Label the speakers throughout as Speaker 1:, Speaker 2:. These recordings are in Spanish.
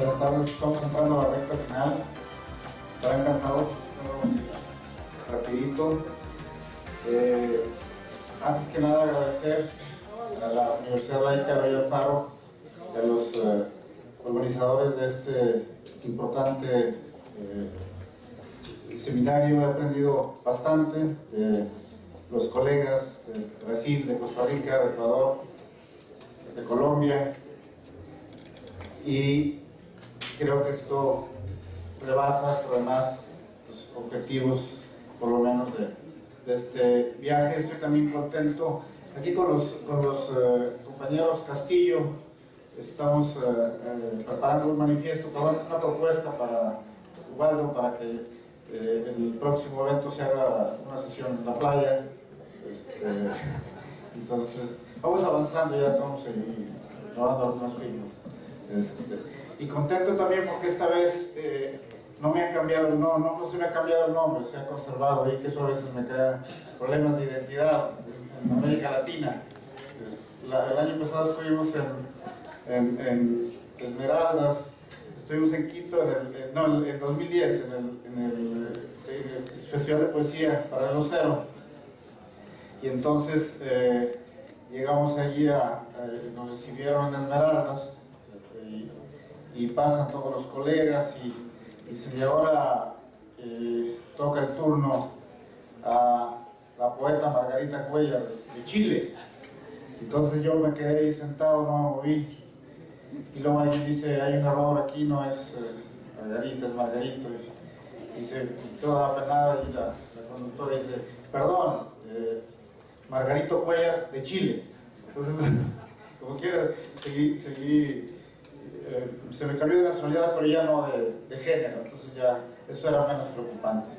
Speaker 1: Buenas tardes, estamos entrando a la recta final. Estarán cansados, rapidito. Antes que nada agradecer a la Universidad Laica Rey Alfaro y a los organizadores de este importante seminario. He aprendido bastante de los colegas de Brasil, de Costa Rica, de Ecuador, de Colombia, y creo que esto rebasa por demás los objetivos, por lo menos de este viaje. Estoy también contento aquí con los compañeros Castillo. Estamos preparando un manifiesto, una propuesta para Ubaldo, para que el próximo evento se haga una sesión en la playa. Entonces vamos avanzando, ya estamos ahí grabando algunos filmes. Y contento también porque esta vez no me han cambiado no se me ha cambiado el nombre, se ha conservado, y que eso a veces me crea problemas de identidad en América Latina. El año pasado estuvimos en Esmeraldas, estuvimos en Quito en 2010 en el Festival de Poesía Paralelo Cero, y entonces llegamos allí nos recibieron en Esmeraldas, y pasan todos los colegas y ahora toca el turno a la poeta Margarita Cuéllar de Chile. Entonces yo me quedé ahí sentado, no me moví, y luego alguien dice: hay un error aquí, no es Margarita, es Margarito, y dice toda apenada, y la conductora dice: perdón, Margarito Cuéllar de Chile. Entonces como quiera seguí se me cambió de nacionalidad, pero ya no de género, entonces ya eso era menos preocupante.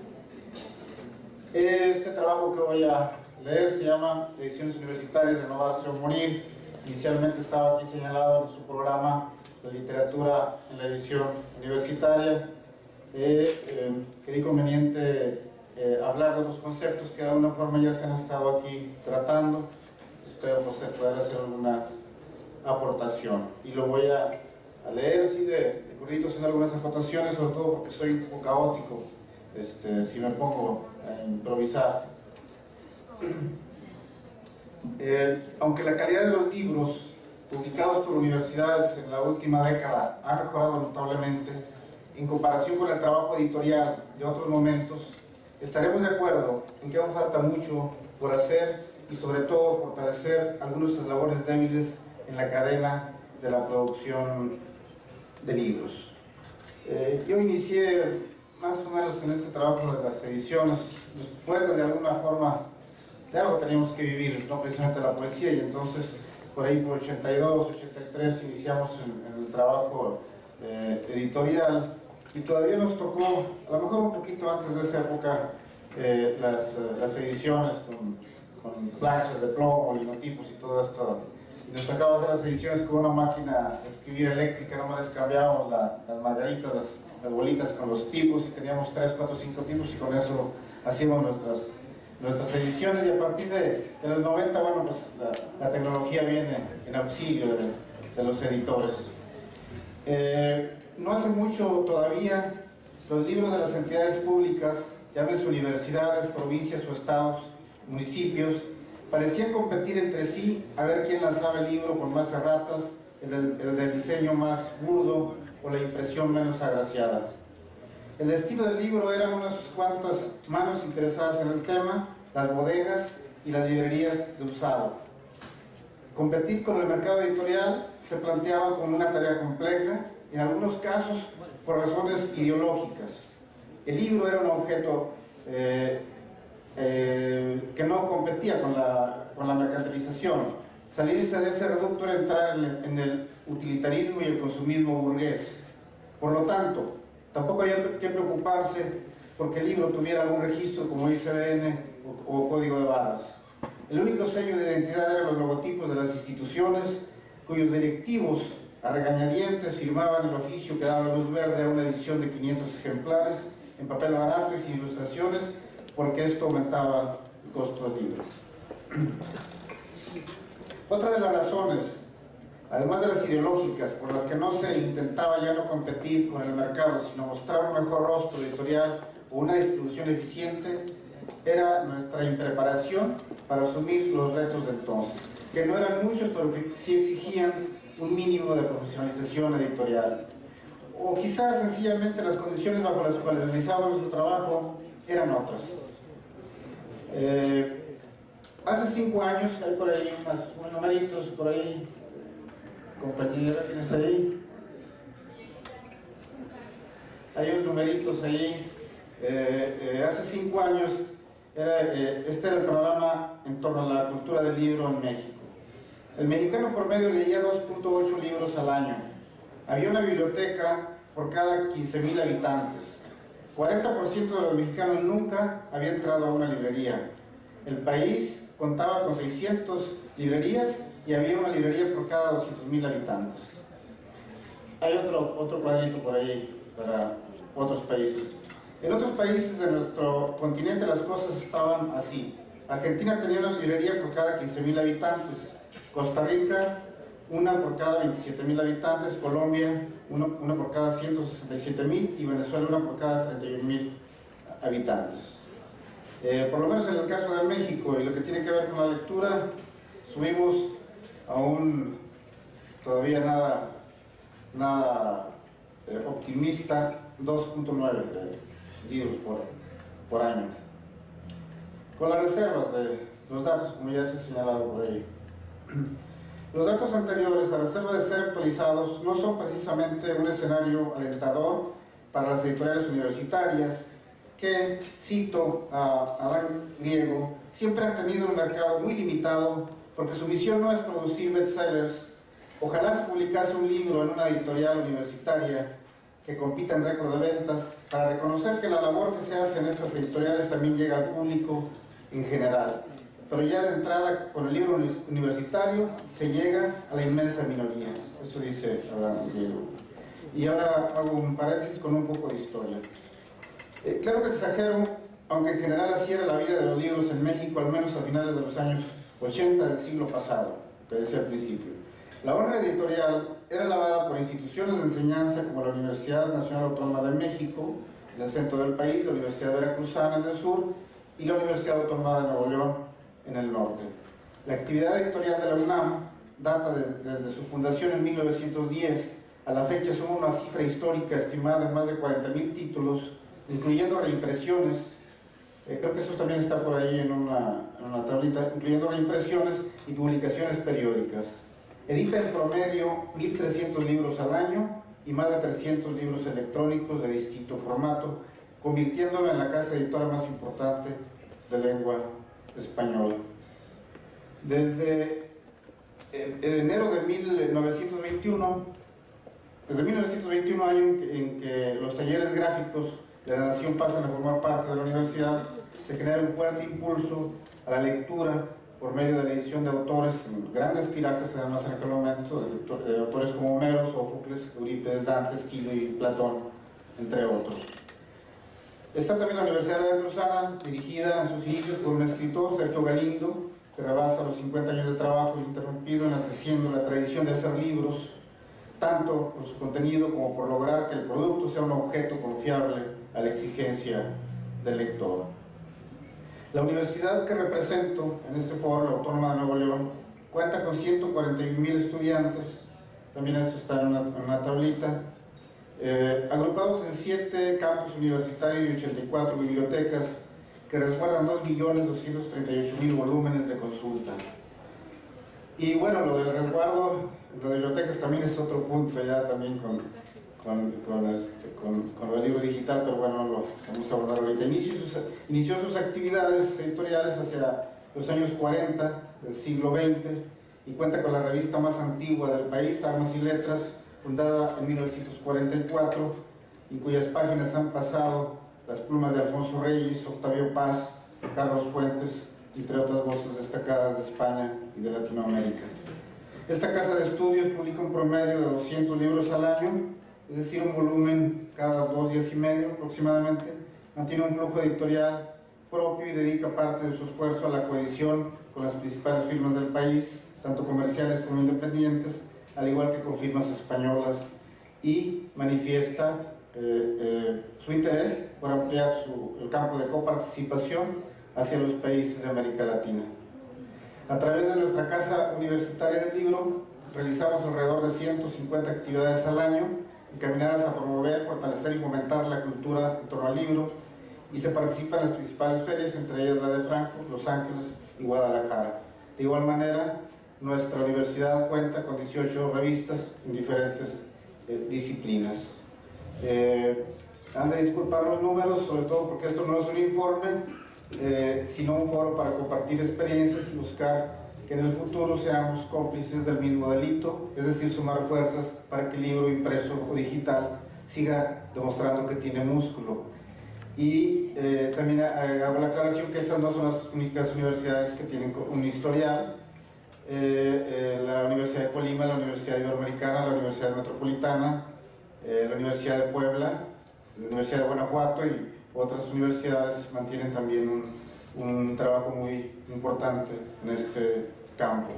Speaker 1: Este trabajo que voy a leer se llama Ediciones Universitarias, Renovarse o Morir. Inicialmente estaba aquí señalado en su programa de literatura en la edición universitaria. Creí conveniente hablar de los conceptos que de alguna forma ya se han estado aquí tratando. Espero poder hacer alguna aportación, y lo voy a leer así de corrido, haciendo algunas acotaciones, sobre todo porque soy un poco caótico si me pongo a improvisar. Aunque la calidad de los libros publicados por universidades en la última década ha mejorado notablemente en comparación con el trabajo editorial de otros momentos, estaremos de acuerdo en que aún falta mucho por hacer, y sobre todo fortalecer algunos eslabones débiles en la cadena de la producción de libros. Yo inicié más o menos en este trabajo de las ediciones, después de alguna forma de algo teníamos que vivir, no precisamente la poesía, y entonces por ahí por 82, 83 iniciamos en el trabajo editorial, y todavía nos tocó, a lo mejor un poquito antes de esa época, las ediciones con flashes de plomo, linotipos y todo esto. Nos tocaba hacer las ediciones con una máquina de escribir eléctrica, nomás les cambiábamos las margaritas, las bolitas con los tipos, y teníamos 3, 4, 5 tipos, y con eso hacíamos nuestras ediciones. Y a partir de los 90, bueno, pues la tecnología viene en auxilio de los editores. No hace mucho todavía, los libros de las entidades públicas, llámense universidades, provincias o estados, municipios, parecían competir entre sí a ver quién lanzaba el libro con más erratas, el del diseño más burdo o la impresión menos agraciada. El destino del libro eran unas cuantas manos interesadas en el tema, las bodegas y las librerías de usado. Competir con el mercado editorial se planteaba como una tarea compleja, en algunos casos por razones ideológicas. El libro era un objeto que no competía con la mercantilización. Salirse de ese reducto era entrar en el utilitarismo y el consumismo burgués. Por lo tanto, tampoco había que preocuparse porque el libro tuviera algún registro como ISBN o código de barras. El único sello de identidad eran los logotipos de las instituciones, cuyos directivos a regañadientes firmaban el oficio que daba luz verde a una edición de 500 ejemplares en papel barato y sin ilustraciones, porque esto aumentaba el costo del libro. Otra de las razones Además de las ideológicas, por las que no se intentaba ya no competir con el mercado, sino mostrar un mejor rostro editorial o una distribución eficiente, era nuestra impreparación para asumir los retos de entonces, que no eran muchos, pero que sí exigían un mínimo de profesionalización editorial. O quizás sencillamente las condiciones bajo las cuales realizábamos nuestro trabajo eran otras. Hace 5 años, hay por ahí unos numeritos, por ahí, compañera, ¿tienes ahí? Hay unos numeritos ahí. Hace 5 años, este era el panorama en torno a la cultura del libro en México. El mexicano promedio leía 2.8 libros al año. Había una biblioteca por cada 15,000 habitantes. 40% de los mexicanos nunca había entrado a una librería. El país contaba con 600 librerías y había una librería por cada 200,000 habitantes. Hay otro cuadrito por ahí para otros países. En otros países de nuestro continente las cosas estaban así. Argentina tenía una librería por cada 15,000 habitantes. Costa Rica, una por cada 27,000 habitantes. Colombia, una por cada 167,000. Y Venezuela, una por cada 31,000 habitantes. Por lo menos en el caso de México y lo que tiene que ver con la lectura, subimos a un todavía nada optimista 2.9 libros por año. Con las reservas de los datos, como ya se ha señalado por ahí. Los datos anteriores, a reserva de ser actualizados, no son precisamente un escenario alentador para las editoriales universitarias que, cito a Adán Griego, siempre han tenido un mercado muy limitado porque su misión no es producir bestsellers. Ojalá se publicase un libro en una editorial universitaria que compita en récord de ventas para reconocer que la labor que se hace en estas editoriales también llega al público en general. Pero ya de entrada, con el libro universitario, se llega a la inmensa minoría. Eso dice Adán Griego. Y ahora hago un paréntesis con un poco de historia. Claro que exagero, aunque en general así era la vida de los libros en México, al menos a finales de los años 80 del siglo pasado, que decía al principio. La honra editorial era lavada por instituciones de enseñanza como la Universidad Nacional Autónoma de México, en el centro del país, la Universidad Veracruzana en el sur y la Universidad Autónoma de Nuevo León en el norte. La actividad editorial de la UNAM data desde su fundación en 1910. A la fecha suma una cifra histórica estimada en más de 40,000 títulos, incluyendo reimpresiones. Creo que eso también está por ahí en una tablita, incluyendo reimpresiones y publicaciones periódicas. Edita en promedio 1.300 libros al año y más de 300 libros electrónicos de distinto formato, convirtiéndolo en la casa editora más importante de lengua española. Desde enero de 1921, año en que los talleres gráficos de la Nación pasan a formar parte de la universidad, se genera un fuerte impulso a la lectura por medio de la edición de autores, grandes tirajes además en aquel momento, de autores como Homero, Sófocles, Eurípides, Dante, Esquilo y Platón, entre otros. Está también la Universidad Veracruzana, dirigida en sus inicios por un escritor, Sergio Galindo, que rebasa los 50 años de trabajo interrumpido enalteciendo la tradición de hacer libros, tanto por su contenido como por lograr que el producto sea un objeto confiable a la exigencia del lector. La universidad que represento en este foro, la Autónoma de Nuevo León, cuenta con 141,000 estudiantes, también eso está en una tablita, agrupados en 7 campus universitarios y 84 bibliotecas que resguardan 2.238.000 volúmenes de consulta. Y bueno, lo del resguardo de bibliotecas también es otro punto ya también con el libro digital, pero bueno, lo vamos a abordar ahorita. Inició sus actividades editoriales hacia los años 40 del siglo XX y cuenta con la revista más antigua del país, Armas y Letras, fundada en 1944, y cuyas páginas han pasado las plumas de Alfonso Reyes, Octavio Paz, Carlos Fuentes, entre otras voces destacadas de España y de Latinoamérica. Esta casa de estudios publica un promedio de 200 libros al año, es decir, un volumen cada 2 días y medio aproximadamente. Mantiene un flujo editorial propio y dedica parte de su esfuerzo a la coedición con las principales firmas del país, tanto comerciales como independientes, al igual que con firmas españolas, y manifiesta su interés por ampliar el campo de coparticipación hacia los países de América Latina. A través de nuestra Casa Universitaria del Libro, realizamos alrededor de 150 actividades al año, encaminadas a promover, fortalecer y fomentar la cultura en torno al libro, y se participa en las principales ferias, entre ellas la de Frankfurt, Los Ángeles y Guadalajara. De igual manera, nuestra universidad cuenta con 18 revistas en diferentes disciplinas. Han de disculpar los números, sobre todo porque esto no es un informe, sino un foro para compartir experiencias y buscar que en el futuro seamos cómplices del mismo delito, es decir, sumar fuerzas para que el libro impreso o digital siga demostrando que tiene músculo. Y también hago la aclaración que estas no son las únicas universidades que tienen un historial. La Universidad de Colima, la Universidad Iberoamericana, la Universidad Metropolitana, la Universidad de Puebla, la Universidad de Guanajuato y otras universidades mantienen también un trabajo muy importante en este campo.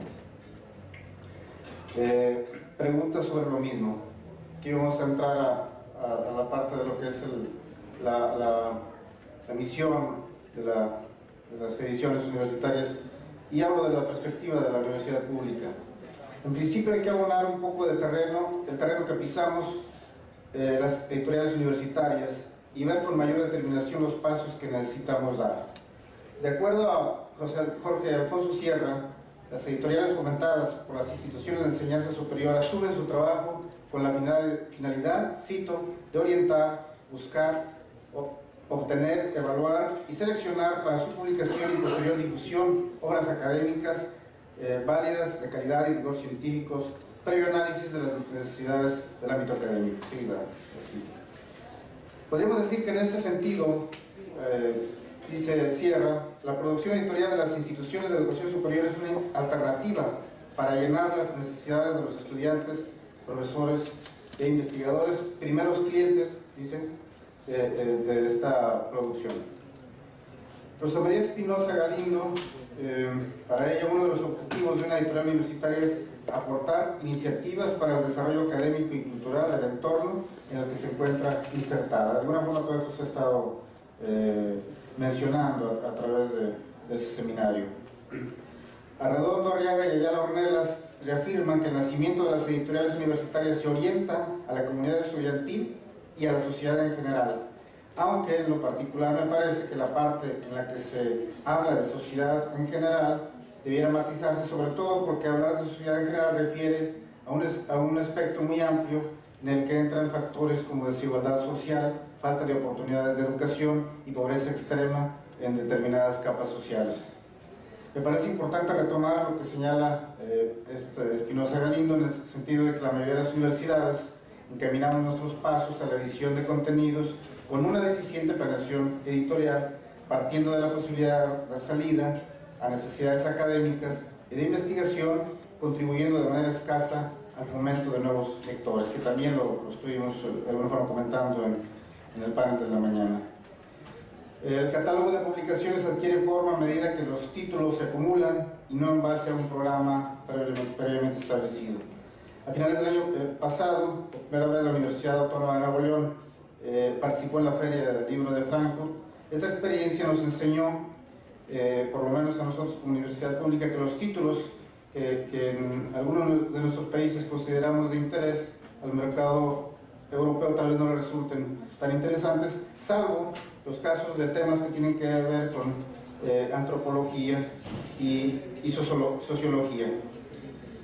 Speaker 1: Preguntas sobre lo mismo. Aquí vamos a entrar a la parte de lo que es la misión de las ediciones universitarias, y hablo de la perspectiva de la universidad pública. En principio hay que abonar un poco de terreno, el terreno que pisamos las editoriales universitarias, y ver con mayor determinación los pasos que necesitamos dar. De acuerdo a Jorge Alfonso Sierra, las editoriales fomentadas por las instituciones de enseñanza superior asumen su trabajo con la finalidad, cito, de orientar, buscar, obtener, evaluar y seleccionar para su publicación y posterior difusión obras académicas válidas, de calidad y rigor científicos, previo análisis de las necesidades del ámbito académico. Sí, podríamos decir que en este sentido, dice Sierra, la producción editorial de las instituciones de educación superior es una alternativa para llenar las necesidades de los estudiantes, profesores e investigadores, primeros clientes, dicen, de esta producción. Rosa María Espinosa Galindo, para ella uno de los objetivos de una editorial universitaria es aportar iniciativas para el desarrollo académico y cultural del entorno en el que se encuentra insertada. De alguna forma todo esto se ha estado mencionando a través de ese seminario. Arredondo, Arriaga y Ayala Ornelas reafirman que el nacimiento de las editoriales universitarias se orienta a la comunidad estudiantil y a la sociedad en general, aunque en lo particular me parece que la parte en la que se habla de sociedad en general debiera matizarse, sobre todo porque hablar de sociedad en general refiere a un aspecto muy amplio en el que entran factores como desigualdad social, falta de oportunidades de educación y pobreza extrema en determinadas capas sociales. Me parece importante retomar lo que señala Espinosa Galindo, en el sentido de que la mayoría de las universidades encaminamos nuestros pasos a la edición de contenidos con una deficiente planeación editorial, partiendo de la posibilidad de salida a necesidades académicas y de investigación, contribuyendo de manera escasa al fomento de nuevos lectores, que también lo estuvimos de alguna forma comentando en el panel de la mañana. El catálogo de publicaciones adquiere forma a medida que los títulos se acumulan y no en base a un programa previamente establecido. A finales del año pasado, por primera vez la Universidad Autónoma de Nuevo León participó en la Feria del Libro de Frankfurt. Esa experiencia nos enseñó, por lo menos a nosotros como universidad pública, que los títulos que en algunos de nuestros países consideramos de interés al mercado europeo tal vez no le resulten tan interesantes, salvo los casos de temas que tienen que ver con antropología y sociología.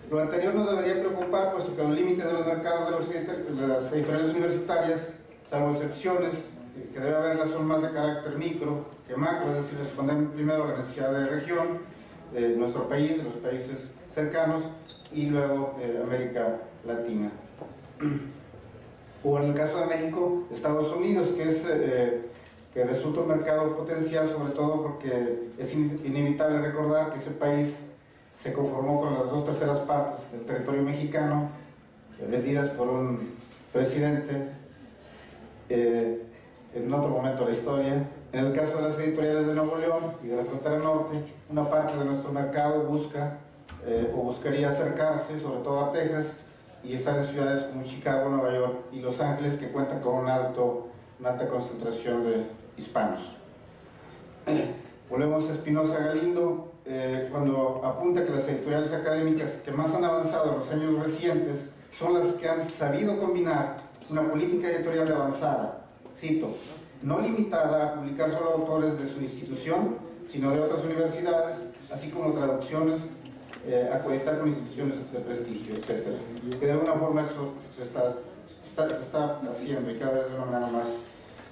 Speaker 1: Lo anterior nos debería preocupar, puesto que los límites de los mercados de las editoriales universitarias, salvo excepciones, que debe haberlas, son más de carácter micro que macro, es decir, responder primero a la necesidad de región, de nuestro país, de los países cercanos, y luego América Latina. O en el caso de México, Estados Unidos, que resulta un mercado potencial, sobre todo porque es inevitable recordar que ese país se conformó con las 2/3 partes del territorio mexicano, vendidas por un presidente en otro momento de la historia. En el caso de las editoriales de Nuevo León y de la frontera norte, una parte de nuestro mercado buscaría acercarse, sobre todo a Texas, y están en ciudades como Chicago, Nueva York y Los Ángeles, que cuentan con una alta concentración de hispanos. Volvemos a Espinosa Galindo, cuando apunta que las editoriales académicas que más han avanzado en los años recientes son las que han sabido combinar una política editorial de avanzada, cito, no limitada a publicar solo autores de su institución, sino de otras universidades, así como traducciones, a conectar con instituciones de prestigio, etc. Que de alguna forma eso se está haciendo y cada vez de una manera más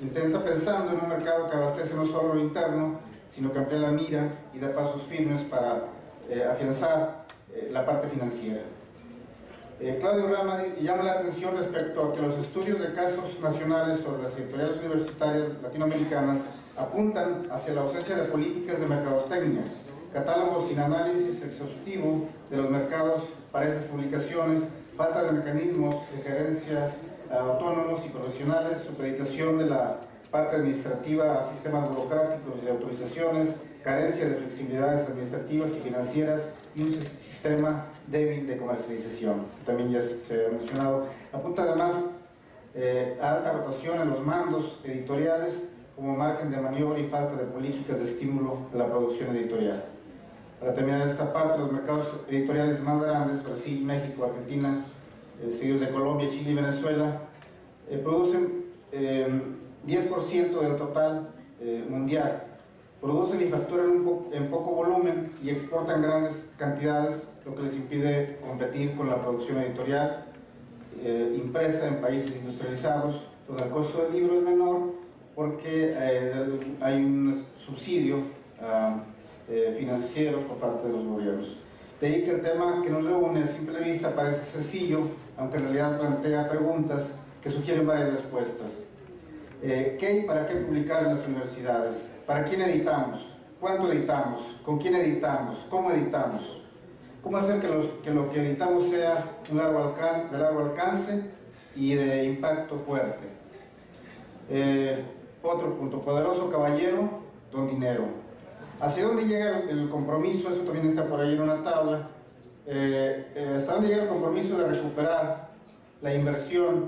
Speaker 1: intensa, pensando en un mercado que abastece no solo lo interno, sino que amplía la mira y da pasos firmes para afianzar la parte financiera. Claudio Rama llama la atención respecto a que los estudios de casos nacionales sobre las editoriales universitarias latinoamericanas apuntan hacia la ausencia de políticas de mercadotecnia, catálogos sin análisis exhaustivo de los mercados para esas publicaciones, falta de mecanismos de gerencia autónomos y profesionales, supeditación de la parte administrativa a sistemas burocráticos y de autorizaciones, carencia de flexibilidades administrativas y financieras y un sistema débil de comercialización. También ya se ha mencionado. Apunta además a alta rotación en los mandos editoriales como margen de maniobra y falta de políticas de estímulo de la producción editorial. Para terminar esta parte, los mercados editoriales más grandes, Brasil, México, Argentina, seguidos de Colombia, Chile y Venezuela, producen 10% del total mundial. Producen y facturan en poco volumen y exportan grandes cantidades, lo que les impide competir con la producción editorial impresa en países industrializados, donde el costo del libro es menor porque hay un subsidio financiero por parte de los gobiernos. De ahí que el tema que nos reúne a simple vista parece sencillo, aunque en realidad plantea preguntas que sugieren varias respuestas. ¿Qué y para qué publicar en las universidades? ¿Para quién editamos? ¿Cuánto editamos? ¿Con quién editamos? ¿Cómo editamos? ¿Cómo hacer que lo que editamos sea de largo alcance y de impacto fuerte? Otro punto, poderoso caballero, don dinero. ¿Hacia dónde llega el compromiso? Eso también está por ahí en una tabla. ¿Hasta dónde llega el compromiso de recuperar la inversión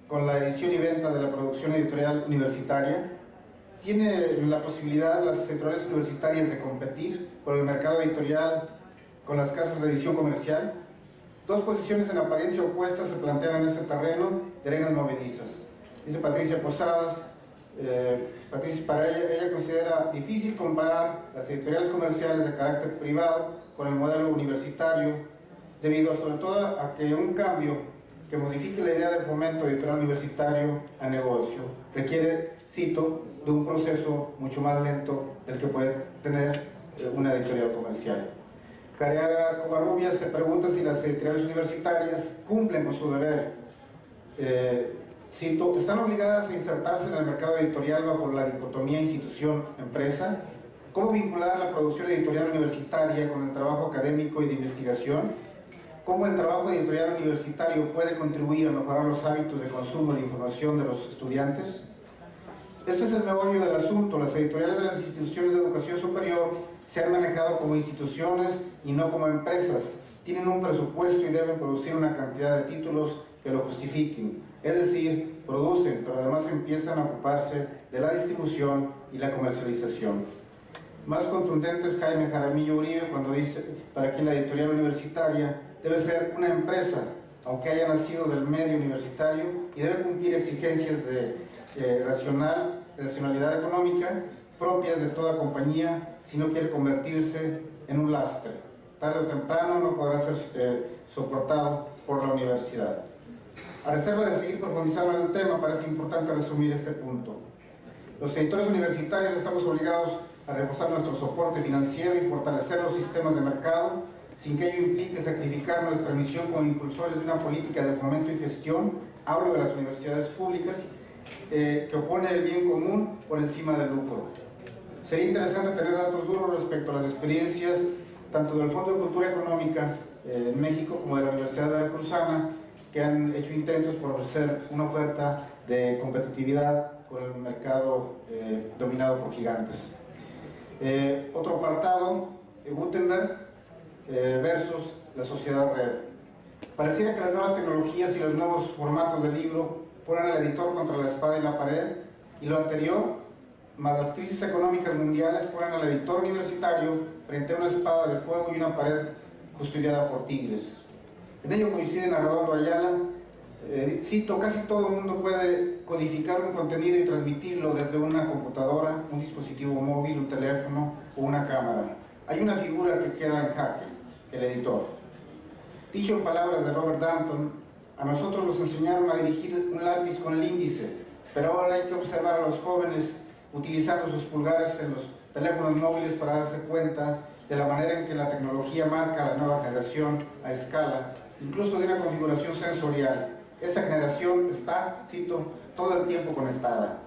Speaker 1: con la edición y venta de la producción editorial universitaria? ¿Tiene la posibilidad las editoriales universitarias de competir por el mercado editorial con las casas de edición comercial? Dos posiciones en apariencia opuestas se plantean en este terreno de arenas movedizas. Dice Patricia Posadas, para ella considera difícil comparar las editoriales comerciales de carácter privado con el modelo universitario, debido sobre todo a que un cambio que modifique la idea del fomento editorial universitario a negocio requiere, cito, de un proceso mucho más lento del que puede tener una editorial comercial. Careaga Covarrubias se pregunta si las editoriales universitarias cumplen con su deber. Cito, ¿están obligadas a insertarse en el mercado editorial bajo la dicotomía institución-empresa? ¿Cómo vincular la producción editorial universitaria con el trabajo académico y de investigación? ¿Cómo el trabajo editorial universitario puede contribuir a mejorar los hábitos de consumo de información de los estudiantes? Este es el meollo del asunto. Las editoriales de las instituciones de educación superior se han manejado como instituciones y no como empresas. Tienen un presupuesto y deben producir una cantidad de títulos que lo justifiquen. Es decir, producen, pero además empiezan a ocuparse de la distribución y la comercialización. Más contundente es Jaime Jaramillo Uribe cuando dice para que la editorial universitaria debe ser una empresa, aunque haya nacido del medio universitario, y debe cumplir exigencias de racionalidad económica propias de toda compañía si no quiere convertirse en un lastre. Tarde o temprano no podrá ser soportado por la universidad. A reserva de seguir profundizando en el tema, parece importante resumir este punto. Los editores universitarios estamos obligados a reforzar nuestro soporte financiero y fortalecer los sistemas de mercado, sin que ello implique sacrificar nuestra misión como impulsores de una política de fomento y gestión. Hablo de las universidades públicas, que opone el bien común por encima del lucro. Sería interesante tener datos duros respecto a las experiencias tanto del Fondo de Cultura Económica en México como de la Universidad Veracruzana, que han hecho intentos por ofrecer una oferta de competitividad con el mercado dominado por gigantes. Otro apartado, Gutenberg versus la sociedad red. Pareciera que las nuevas tecnologías y los nuevos formatos de libro ponen al editor contra la espada y la pared, y lo anterior, más las crisis económicas mundiales, ponen al editor universitario frente a una espada de fuego y una pared custodiada por tigres. En ello coinciden Arredondo Ayala. Cito, casi todo el mundo puede codificar un contenido y transmitirlo desde una computadora, un dispositivo móvil, un teléfono o una cámara. Hay una figura que queda en jaque, el editor. Dicho en palabras de Robert Danton, a nosotros nos enseñaron a dirigir un lápiz con el índice, pero ahora hay que observar a los jóvenes utilizando sus pulgares en los teléfonos móviles para darse cuenta de la manera en que la tecnología marca a la nueva generación a escala, incluso de una configuración sensorial. Esa generación está, cito, todo el tiempo conectada.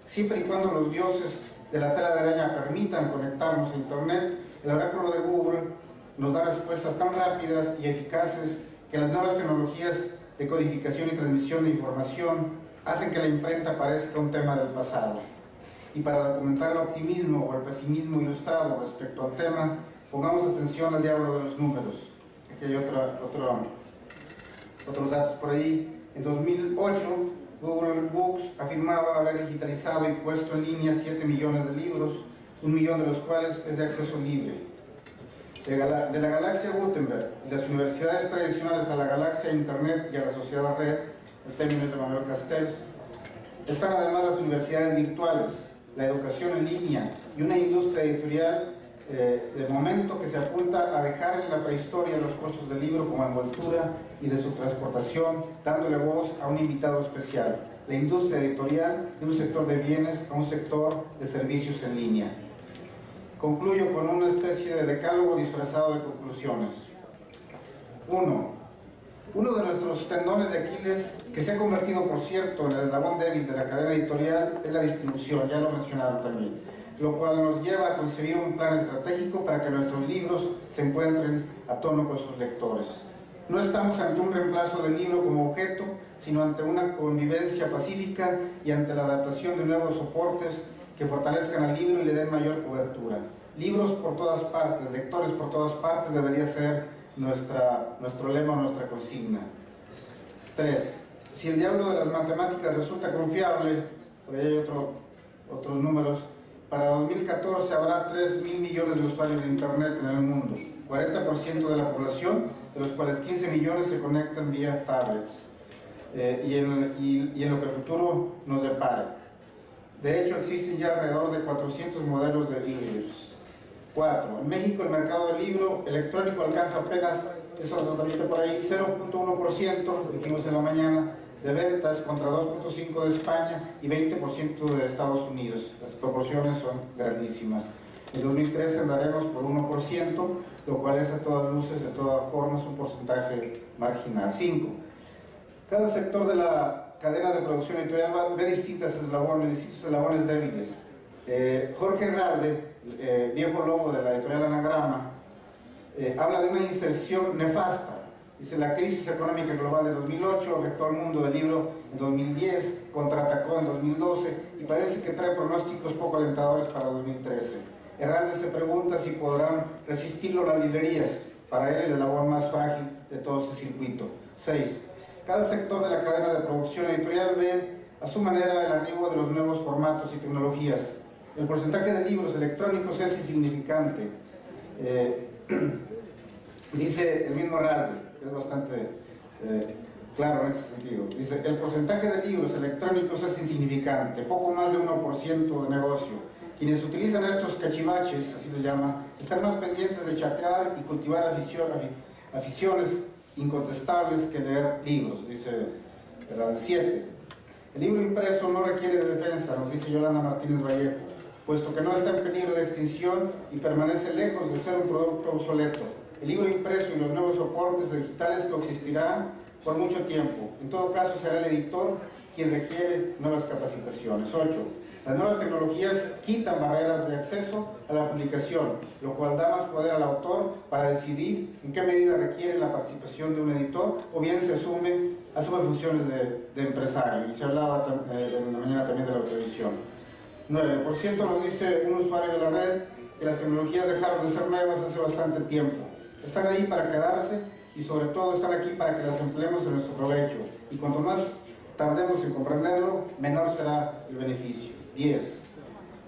Speaker 1: Siempre y cuando los dioses de la tela de araña permitan conectarnos a Internet, el oráculo de Google nos da respuestas tan rápidas y eficaces que las nuevas tecnologías de codificación y transmisión de información hacen que la imprenta parezca un tema del pasado. Y para documentar el optimismo o el pesimismo ilustrado respecto al tema, pongamos atención al diablo de los números. Aquí hay otros datos por ahí. En 2008, Google Books afirmaba haber digitalizado y puesto en línea 7 millones de libros, 1 millón de los cuales es de acceso libre. De la galaxia Gutenberg y las universidades tradicionales a la galaxia Internet y a la sociedad red, en términos de Manuel Castells, están además las universidades virtuales, la educación en línea y una industria editorial de momento que se apunta a dejar en la prehistoria los costos del libro como envoltura y de su transportación, dándole voz a un invitado especial, la industria editorial de un sector de bienes a un sector de servicios en línea. Concluyo con una especie de decálogo disfrazado de conclusiones. 1. Uno de nuestros tendones de Aquiles, que se ha convertido, por cierto, en el eslabón débil de la cadena editorial, es la distribución, ya lo mencionaron también, lo cual nos lleva a concebir un plan estratégico para que nuestros libros se encuentren a tono con sus lectores. No estamos ante un reemplazo del libro como objeto, sino ante una convivencia pacífica y ante la adaptación de nuevos soportes que fortalezcan al libro y le den mayor cobertura. Libros por todas partes, lectores por todas partes debería ser nuestro lema, nuestra consigna. 3. Si el diablo de las matemáticas resulta confiable, por ahí hay otros números, para 2014 habrá 3.000 millones de usuarios de Internet en el mundo, 40% de la población, de los cuales 15 millones se conectan vía tablets, y en lo que el futuro nos depara. De hecho, existen ya alrededor de 400 modelos de libros. 4. En México el mercado del libro electrónico alcanza apenas, eso también por ahí, 0.1%, dijimos en la mañana, de ventas contra 2.5% de España y 20% de Estados Unidos. Las proporciones son grandísimas. En 2013 andaremos por 1%, lo cual es a todas luces, de todas formas, un porcentaje marginal. 5. Cada sector de la cadena de producción editorial ve distintos eslabones débiles. Jorge Herralde, viejo lobo de la editorial Anagrama, habla de una inserción nefasta. Dice: la crisis económica global de 2008 afectó al mundo del libro en 2010, contraatacó en 2012 y parece que trae pronósticos poco alentadores para 2013. Herralde se pregunta si podrán resistirlo las librerías, para él el eslabón más frágil de todo ese circuito. 6. Cada sector de la cadena de producción editorial ve a su manera el arribo de los nuevos formatos y tecnologías. El porcentaje de libros electrónicos es insignificante. Dice el mismo Herralde, es bastante claro en ese sentido. Dice: el porcentaje de libros electrónicos es insignificante, poco más de 1% de negocio. Quienes utilizan estos cachivaches, así se llama, están más pendientes de chatear y cultivar aficiones incontestables que leer libros, dice Herralde. 7. El libro impreso no requiere de defensa, nos dice Yolanda Martínez Vallejo, puesto que no está en peligro de extinción y permanece lejos de ser un producto obsoleto. El libro impreso y los nuevos soportes digitales coexistirán por mucho tiempo. En todo caso, será el editor quien requiere nuevas capacitaciones. 8. Las nuevas tecnologías quitan barreras de acceso a la publicación, lo cual da más poder al autor para decidir en qué medida requiere la participación de un editor o bien se asume funciones de empresario. Y se hablaba en la mañana también de la autorización. 9. Por cierto, nos dice un usuario de la red que las tecnologías dejaron de ser nuevas hace bastante tiempo. Están ahí para quedarse y sobre todo están aquí para que las empleemos en nuestro provecho. Y cuanto más tardemos en comprenderlo, menor será el beneficio. 10.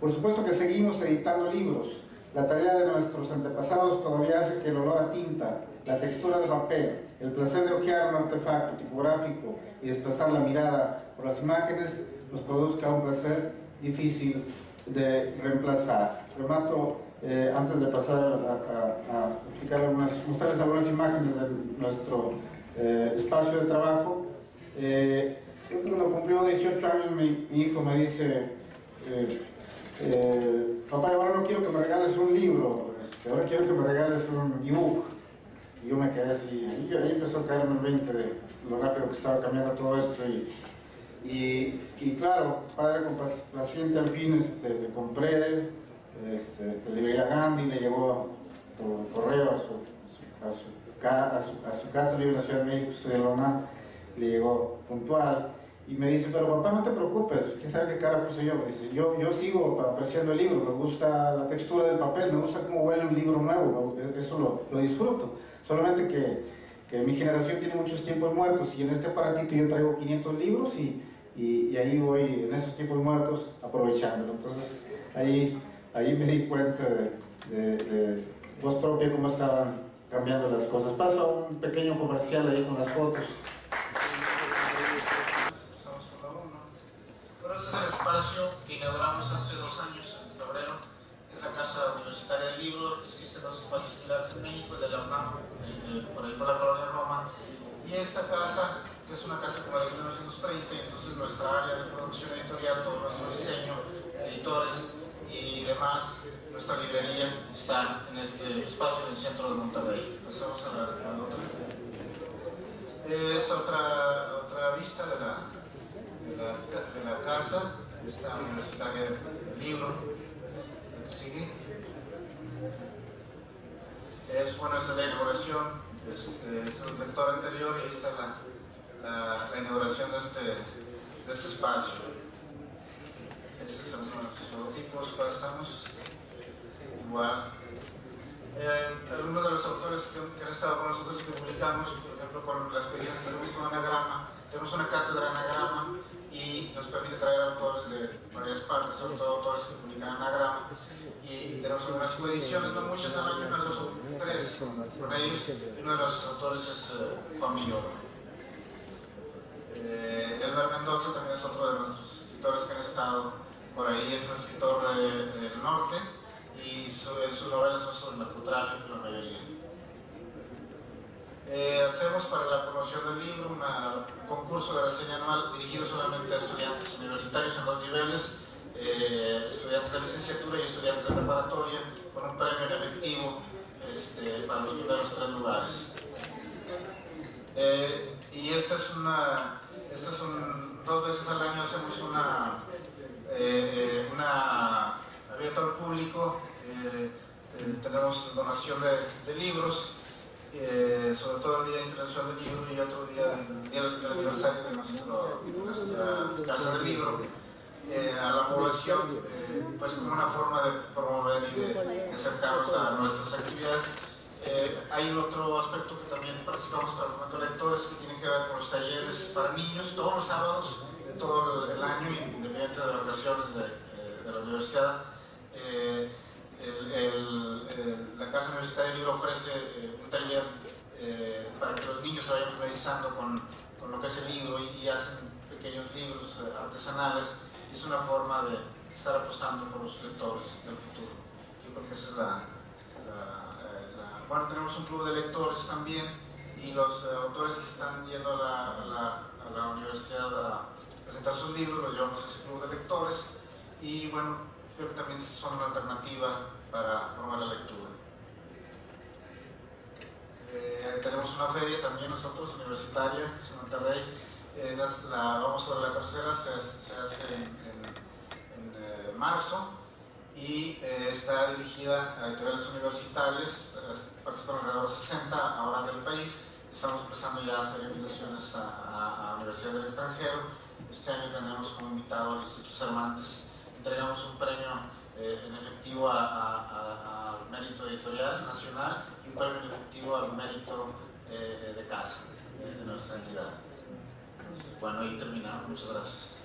Speaker 1: Por supuesto que seguimos editando libros. La tarea de nuestros antepasados todavía hace que el olor a tinta, la textura del papel, el placer de hojear un artefacto tipográfico y desplazar la mirada por las imágenes nos produzca un placer difícil de reemplazar. Remato, antes de pasar a explicar mostrarles algunas imágenes de nuestro espacio de trabajo. Cuando cumplió 18 años mi hijo me dice, papá, ahora no quiero que me regales un libro, ahora quiero que me regales un ebook. Y yo me quedé así, y ahí empezó a caerme el 20 de lo rápido que estaba cambiando todo esto. Y claro, padre complaciente, al fin le compré de librería Gandhi, le llegó por correo a su casa, vive en la Ciudad de México, estoy en la UNAM, le llegó puntual. Y me dice, pero papá, no te preocupes, ¿quién sabe qué cara puse yo? Dice, yo sigo apreciando el libro, me gusta la textura del papel, me gusta cómo huele un libro nuevo, eso lo disfruto. Solamente que mi generación tiene muchos tiempos muertos y en este aparatito yo traigo 500 libros y ahí voy en esos tiempos muertos aprovechándolo. Entonces ahí me di cuenta de voz propia cómo estaban cambiando las cosas. Paso a un pequeño comercial ahí con las fotos.
Speaker 2: Este es el espacio que inauguramos hace 2 años, en febrero. Es la Casa Universitaria del Libro. Existen 2 espacios similares en México, el de la UNAM, por ahí por la colonia Roma. Y esta casa, que es una casa como de 1930, entonces nuestra área de producción editorial, todo nuestro diseño, editores y demás, nuestra librería está en este espacio en el centro de Monterrey. Pasamos a la otra. Es otra vista de la casa, esta universitaria del libro. La que sigue es, bueno, esta es la inauguración, este es el lector anterior y ahí está la inauguración de este espacio. Estos son los logotipos, ¿cuáles estamos? Igual. Algunos de los autores que han estado con nosotros y que publicamos, por ejemplo, con las poesías que hacemos con anagrama, tenemos una cátedra de anagrama y nos permite traer autores de varias partes, sobre todo autores que publican anagrama, y tenemos algunas coediciones, no muchas al año, unas 2 o 3 con ellos, y uno de los autores es Juan Villoro. Elmer Mendoza también es otro de nuestros escritores que han estado por ahí, es un escritor del norte, y sus novelas son sobre el narcotráfico, la mayoría. Hacemos para la promoción del libro un concurso de reseña anual dirigido solamente a estudiantes universitarios en 2 niveles, estudiantes de licenciatura y estudiantes de preparatoria, con un premio en efectivo para los primeros 3 lugares. Y esta es 2 veces al año hacemos una abierta al público, tenemos donación de libros, sobre todo el Día Internacional del Libro y otro día, el día del aniversario de nuestra Casa del Libro, a la población, pues como una forma de promover y de acercarnos a nuestras actividades. Hay otro aspecto que también participamos para el Fomento de Lectores, que tiene que ver con los talleres para niños, todos los sábados de todo el año, independiente de vacaciones de la universidad. La Casa Universitaria del Libro ofrece un taller para que los niños se vayan familiarizando con lo que es el libro y hacen pequeños libros artesanales. Es una forma de estar apostando por los lectores del futuro. Yo creo que esa es bueno, tenemos un club de lectores también, y los autores que están yendo a la universidad a presentar sus libros los llevamos a ese club de lectores, y bueno, creo que también son una alternativa para promover la lectura. Tenemos una feria también nosotros, universitaria, en Monterrey. Vamos sobre la tercera, se hace en marzo, y está dirigida a editoriales universitarias, participan alrededor de 60 ahora del país. Estamos empezando ya a hacer invitaciones a universidades del extranjero. Este año tenemos como invitado al Instituto Cervantes. Entregamos un premio en efectivo al mérito editorial nacional y un premio en efectivo al mérito de casa de nuestra entidad. Entonces, bueno, ahí terminamos. Muchas gracias.